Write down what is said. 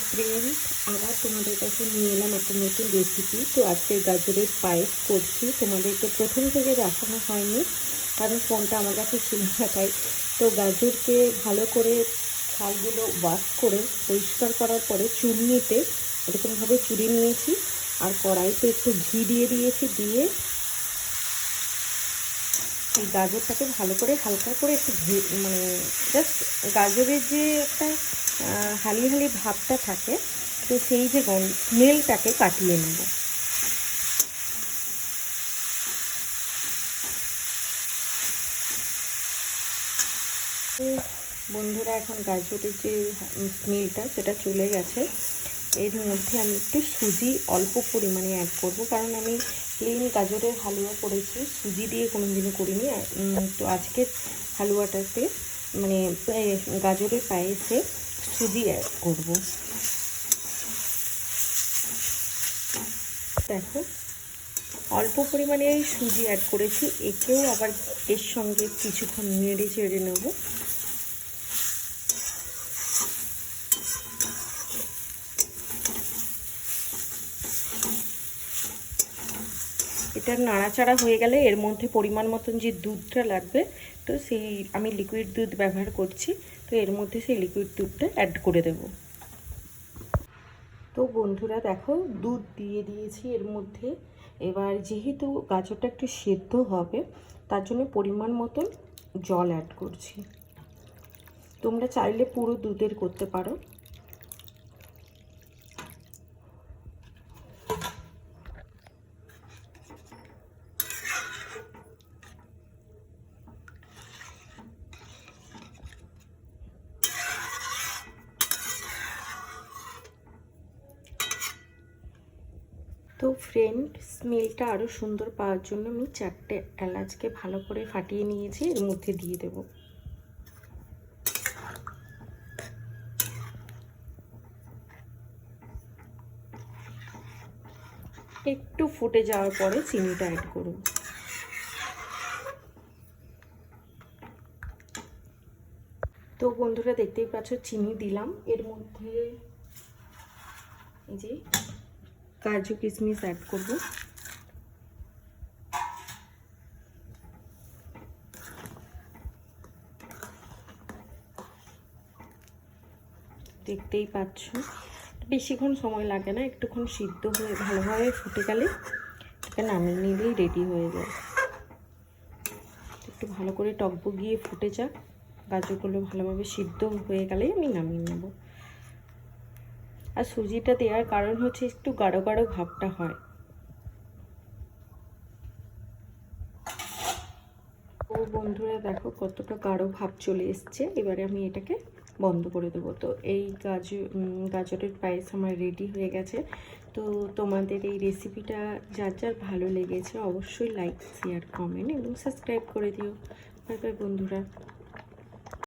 Friend, আবার তোমাদের কাছে নিয়ে এলাম একটা নতুন রেসিপি। তো আজকে গাজরের পায়েস করছি। তোমাদেরকে প্রথম থেকে দেখানো হয়নি কারণ ফোনটা আমার কাছে ছিল না, তাই। তো গাজরকে ভালো করে ছালগুলো ওয়াশ করে পরিষ্কার করার পরে চুড়নিতে এরকমভাবে চুড়ে নিয়েছি, আর কড়াইতে একটু ঘি দিয়ে দিয়েছি। দিয়ে এই গাজরটাকে ভালো করে হালকা করে একটু মানে জাস্ট গাজরের যে একটা হালি হালি ভাবটা থাকে, তো সেই যে স্মেলটাকে কাটিয়ে নেব। তো বন্ধুরা, এখন গাজরের যে স্মেলটা সেটা চলে গেছে। এর মধ্যে আমি একটু সুজি অল্প পরিমাণে অ্যাড করব, কারণ আমি প্লেন গাজরের হালুয়া করেছি, সুজি দিয়ে কোনো দিনও করিনি। তো আজকের হালুয়াটাতে মানে গাজরের পায়েসে সুজি অ্যাড করব। দেখো, অল্প পরিমাণে সুজি অ্যাড করেছি। একেও আবার এর সঙ্গে কিছুক্ষণ নেড়ে চেড়ে নেব। এটা নাড়াচাড়া হয়ে গেলে এর মধ্যে পরিমাণ মতন যে দুধটা লাগবে, তো সেই আমি লিকুইড দুধ ব্যবহার করছি, তো এর মধ্যে সেই লিকুইড দুধটা অ্যাড করে দেব। তো বন্ধুরা দেখো, দুধ দিয়ে দিয়েছি এর মধ্যে। এবার যেহেতু গাজরটা একটু সেদ্ধ হবে, তার জন্য পরিমাণ মতন জল অ্যাড করছি। তোমরা চাইলে পুরো দুধের করতে পারো। তো ফ্রেন্ড, স্মেলটা আরও সুন্দর পাওয়ার জন্য আমি 4টে এলাচকে ভালো করে ফাটিয়ে নিয়েছি, এর মধ্যে দিয়ে দেব। একটু ফুটে যাওয়ার পরে চিনিটা অ্যাড করব। তো বন্ধুরা, দেখতেই পাচ্ছ চিনি দিলাম। এর মধ্যে এই যে কাজু কিশমিশ অ্যাড করব। দেখতেই পাচ্ছ, বেশিক্ষণ সময় লাগে না, একটুক্ষণ সিদ্ধ হয়ে ভালোভাবে ফুটে গেলে এটা নামিয়ে নিলেই রেডি হয়ে যায়। একটু ভালো করে টকবগিয়ে ফুটে যাক, গাজরগুলো ভালোভাবে সিদ্ধ হয়ে গেলেই আমি নামিয়ে নেব। আর সুজিটা দেওয়ার কারণ হচ্ছে একটু গাঢ় গাঢ় ভাবটা হয়। ও বন্ধুরা দেখো, কতটা গাঢ় ভাব চলে এসছে। এবারে আমি এটাকে বন্ধ করে দেবো। তো এই গাজরের পায়েস আমার রেডি হয়ে গেছে। তো তোমাদের এই রেসিপিটা যার যার ভালো লেগেছে অবশ্যই লাইক, শেয়ার, কমেন্ট এবং সাবস্ক্রাইব করে দিও। বাই বাই বন্ধুরা।